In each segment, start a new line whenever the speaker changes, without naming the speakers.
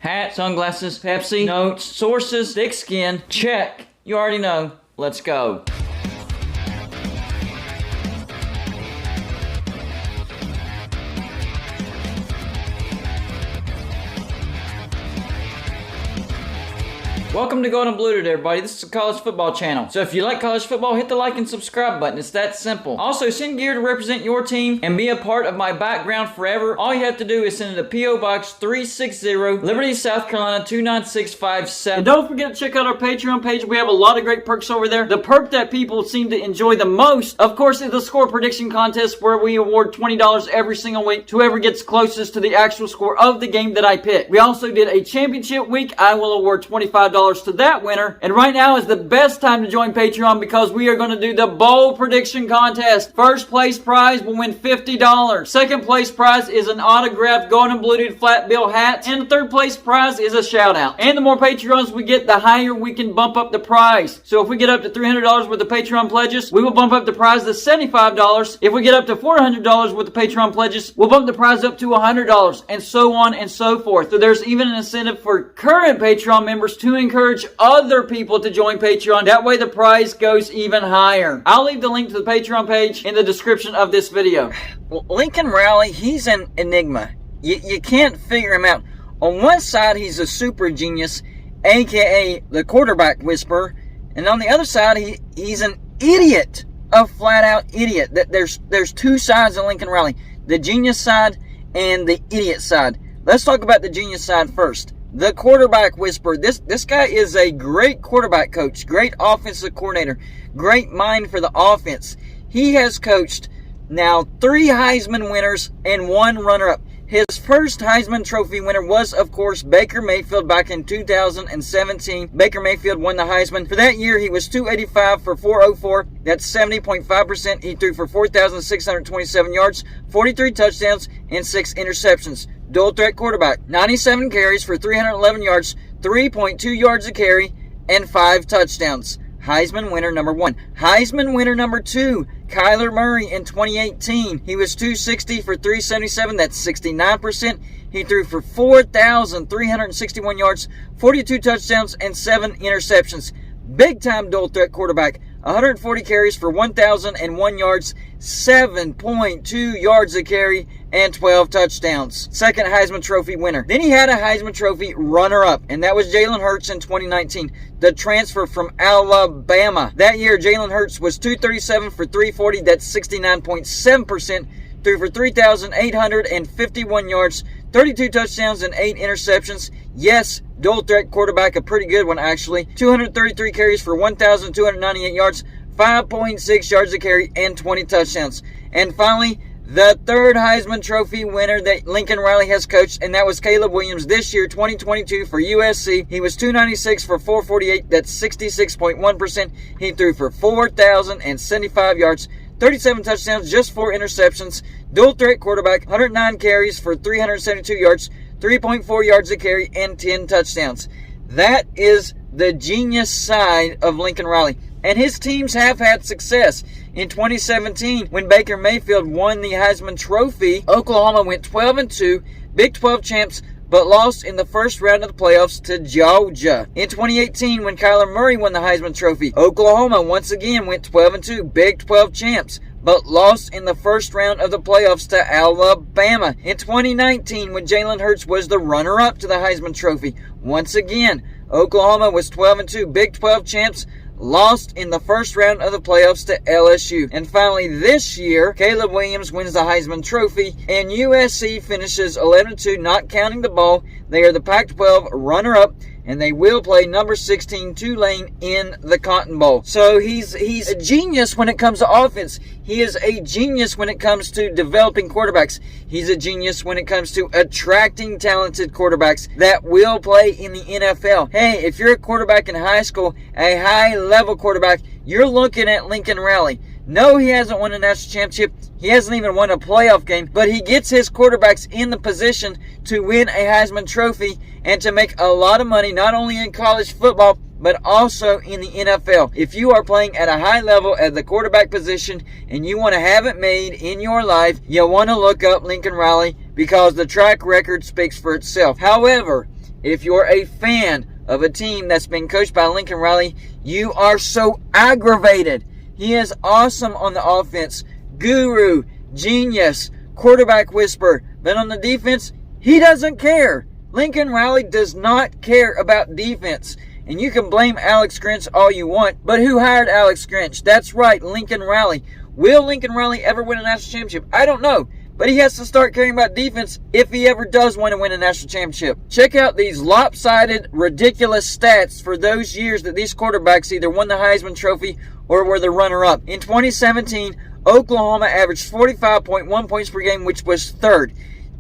Hat, sunglasses, Pepsi, notes, sources, thick skin. Check. You already know. Let's go. Welcome to Golden Blue today, everybody. This is a college football channel. So if you like college football, hit the like and subscribe button. It's that simple. Also, send gear to represent your team and be a part of my background forever. All you have to do is send it to P.O. Box 360, Liberty, South Carolina 29657. And don't forget to check out our Patreon page. We have a lot of great perks over there. The perk that people seem to enjoy the most, of course, is the score prediction contest where we award $20 every single week to whoever gets closest to the actual score of the game that I pick. We also did a championship week. I will award $25 to that winner. And right now is the best time to join Patreon because we are going to do the bowl prediction contest. First place prize will win $50. Second place prize is an autographed Golden Blue Dude flat bill hat. And the third place prize is a shout out. And the more Patreons we get, the higher we can bump up the prize. So if we get up to $300 worth of Patreon pledges, we will bump up the prize to $75. If we get up to $400 worth of Patreon pledges, we'll bump the prize up to $100, and so on and so forth. So there's even an incentive for current Patreon members to encourage other people to join Patreon. That way the prize goes even higher. I'll leave the link to the Patreon page in the description of this video. Well, Lincoln Riley, he's an enigma. You can't figure him out. On one side, he's a super genius, aka the quarterback whisperer, and on the other side, he's an idiot, a flat-out idiot. There's two sides of Lincoln Riley, the genius side and the idiot side. Let's talk about the genius side first. The quarterback whisperer. This guy is a great quarterback coach, great offensive coordinator, great mind for the offense. He has coached now 3 Heisman winners and 1 runner-up. His first Heisman Trophy winner was, of course, Baker Mayfield back in 2017. Baker Mayfield won the Heisman. For that year, he was 285 for 404. That's 70.5%. He threw for 4,627 yards, 43 touchdowns, and 6 interceptions. Dual threat quarterback. 97 carries for 311 yards, 3.2 yards a carry, and 5 touchdowns. Heisman winner number 1. Heisman winner number 2, Kyler Murray in 2018. He was 260 for 377. That's 69%. He threw for 4,361 yards, 42 touchdowns, and 7 interceptions. Big-time dual threat quarterback. 140 carries for 1,001 yards, 7.2 yards a carry, and 12 touchdowns. Second Heisman Trophy winner. Then he had a Heisman Trophy runner-up, and that was Jalen Hurts in 2019, the transfer from Alabama. That year, Jalen Hurts was 237 for 340. That's 69.7%. Threw for 3,851 yards, 32 touchdowns, and 8 interceptions. Yes, dual threat quarterback, a pretty good one actually. 233 carries for 1,298 yards, 5.6 yards a carry, and 20 touchdowns. And finally, the third Heisman Trophy winner that Lincoln Riley has coached, and that was Caleb Williams this year, 2022, for USC. He was 296 for 448. That's 66.1%. He threw for 4,075 yards, 37 touchdowns, just 4 interceptions. Dual threat quarterback, 109 carries for 372 yards, 3.4 yards a carry, and 10 touchdowns. That is the genius side of Lincoln Riley. And his teams have had success. In 2017, when Baker Mayfield won the Heisman Trophy, Oklahoma went 12-2, Big 12 champs, but lost in the first round of the playoffs to Georgia. In 2018, when Kyler Murray won the Heisman Trophy, Oklahoma once again went 12-2, Big 12 champs, but lost in the first round of the playoffs to Alabama. In 2019, when Jalen Hurts was the runner-up to the Heisman Trophy, once again, Oklahoma was 12-2, Big 12 champs, lost in the first round of the playoffs to LSU. And finally, this year, Caleb Williams wins the Heisman Trophy, and USC finishes 11-2, not counting the bowl. They are the Pac-12 runner-up, and they will play number 16 Tulane in the Cotton Bowl. So he's a genius when it comes to offense. He is a genius when it comes to developing quarterbacks. He's a genius when it comes to attracting talented quarterbacks that will play in the NFL. Hey, if you're a quarterback in high school, a high-level quarterback, you're looking at Lincoln Riley. No, he hasn't won a national championship. He hasn't even won a playoff game, but he gets his quarterbacks in the position to win a Heisman Trophy and to make a lot of money, not only in college football, but also in the NFL. If you are playing at a high level at the quarterback position and you want to have it made in your life, you want to look up Lincoln Riley because the track record speaks for itself. However, if you're a fan of a team that's been coached by Lincoln Riley, you are so aggravated. He is awesome on the offense. Guru, genius, quarterback whisperer. But on the defense, he doesn't care. Lincoln Riley does not care about defense. And you can blame Alex Grinch all you want, but who hired Alex Grinch? That's right, Lincoln Riley. Will Lincoln Riley ever win a national championship? I don't know. But he has to start caring about defense if he ever does want to win a national championship. Check out these lopsided, ridiculous stats for those years that these quarterbacks either won the Heisman Trophy or were the runner-up. In 2017, Oklahoma averaged 45.1 points per game, which was third.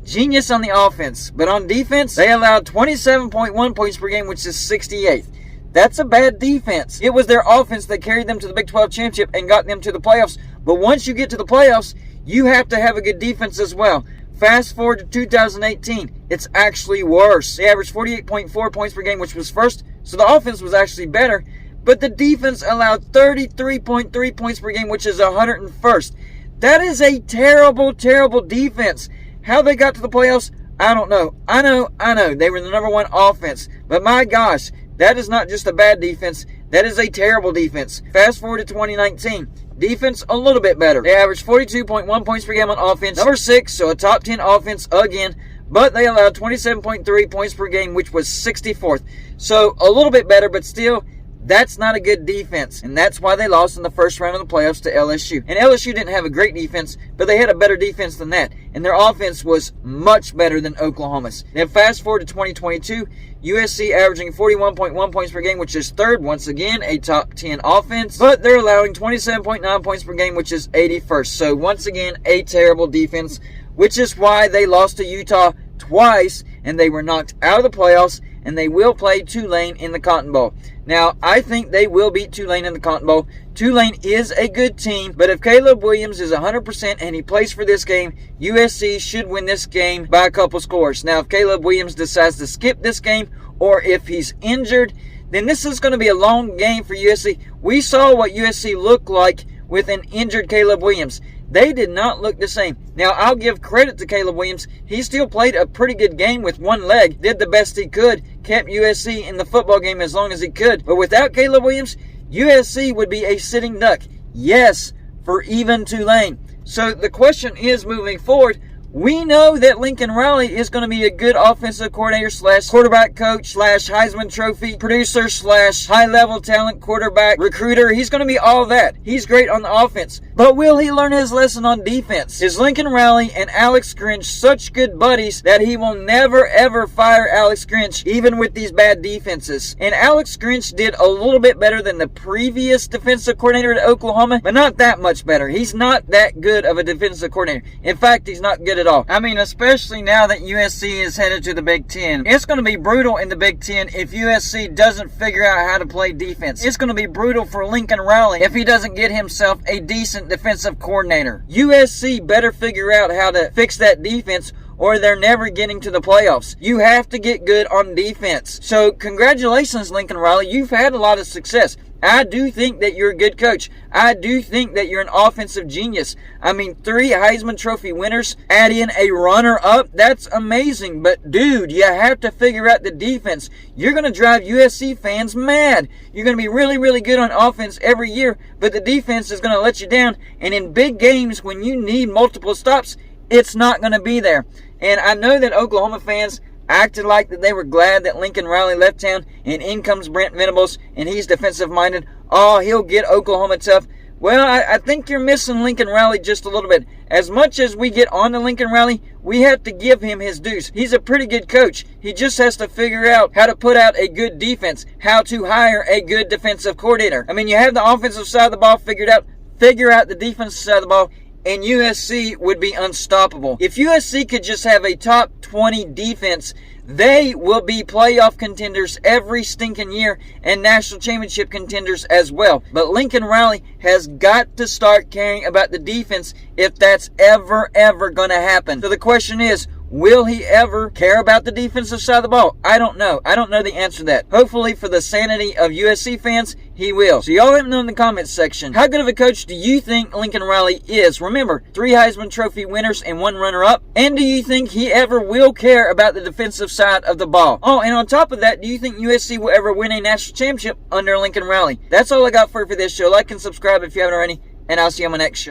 Genius on the offense. But on defense, they allowed 27.1 points per game, which is 68th. That's a bad defense. It was their offense that carried them to the Big 12 championship and got them to the playoffs. But once you get to the playoffs, you have to have a good defense as well. Fast forward to 2018, it's actually worse. They averaged 48.4 points per game, which was first, so the offense was actually better. But the defense allowed 33.3 points per game, which is 101st. That is a terrible, terrible defense. How they got to the playoffs, I don't know. I know. They were the number one offense. But my gosh, that is not just a bad defense. That is a terrible defense. Fast forward to 2019. Defense, a little bit better. They averaged 42.1 points per game on offense. Number 6, so a top 10 offense again. But they allowed 27.3 points per game, which was 64th. So a little bit better, but still, that's not a good defense. And that's why they lost in the first round of the playoffs to LSU. And LSU didn't have a great defense, but they had a better defense than that. And their offense was much better than Oklahoma's. Then fast forward to 2022, USC averaging 41.1 points per game, which is third. Once again, a top 10 offense. But they're allowing 27.9 points per game, which is 81st. So once again, a terrible defense, which is why they lost to Utah twice, and they were knocked out of the playoffs, and they will play Tulane in the Cotton Bowl. Now, I think they will beat Tulane in the Cotton Bowl. Tulane is a good team, but if Caleb Williams is 100% and he plays for this game, USC should win this game by a couple scores. Now, if Caleb Williams decides to skip this game, or if he's injured, then this is going to be a long game for USC. We saw what USC looked like with an injured Caleb Williams. They did not look the same. Now, I'll give credit to Caleb Williams. He still played a pretty good game with one leg, did the best he could, kept USC in the football game as long as he could. But without Caleb Williams, USC would be a sitting duck. Yes, for even Tulane. So the question is, moving forward, we know that Lincoln Riley is going to be a good offensive coordinator / quarterback coach / Heisman Trophy producer / high-level talent quarterback recruiter. He's going to be all that. He's great on the offense. But will he learn his lesson on defense? Is Lincoln Riley and Alex Grinch such good buddies that he will never ever fire Alex Grinch, even with these bad defenses? And Alex Grinch did a little bit better than the previous defensive coordinator at Oklahoma, but not that much better. He's not that good of a defensive coordinator. In fact, he's not good at all. I mean, especially now that USC is headed to the Big Ten. It's going to be brutal in the Big Ten if USC doesn't figure out how to play defense. It's going to be brutal for Lincoln Riley if he doesn't get himself a decent defensive coordinator. USC better figure out how to fix that defense, or they're never getting to the playoffs. You have to get good on defense. So congratulations, Lincoln Riley. You've had a lot of success. I do think that you're a good coach. I do think that you're an offensive genius. I mean, 3 Heisman Trophy winners, add in a runner-up, that's amazing. But, dude, you have to figure out the defense. You're going to drive USC fans mad. You're going to be really, really good on offense every year, but the defense is going to let you down. And in big games, when you need multiple stops, it's not going to be there. And I know that Oklahoma fans acted like that they were glad that Lincoln Riley left town, and in comes Brent Venables, and he's defensive-minded. Oh, he'll get Oklahoma tough. Well, I think you're missing Lincoln Riley just a little bit. As much as we get on to Lincoln Riley, we have to give him his dues. He's a pretty good coach. He just has to figure out how to put out a good defense, how to hire a good defensive coordinator. I mean, you have the offensive side of the ball figured out. Figure out the defensive side of the ball, and USC would be unstoppable. If USC could just have a top 20 defense, they will be playoff contenders every stinking year and national championship contenders as well. But Lincoln Riley has got to start caring about the defense if that's ever going to happen. So the question is, will he ever care about the defensive side of the ball? I don't know. I don't know the answer to that. Hopefully, for the sanity of USC fans, He will. So y'all let me know in the comments section, how good of a coach do you think Lincoln Riley is? Remember, 3 Heisman Trophy winners and 1 runner-up. And do you think he ever will care about the defensive side of the ball? Oh, and on top of that, do you think USC will ever win a national championship under Lincoln Riley? That's all I got for you for this show. Like and subscribe if you haven't already, and I'll see you on my next show.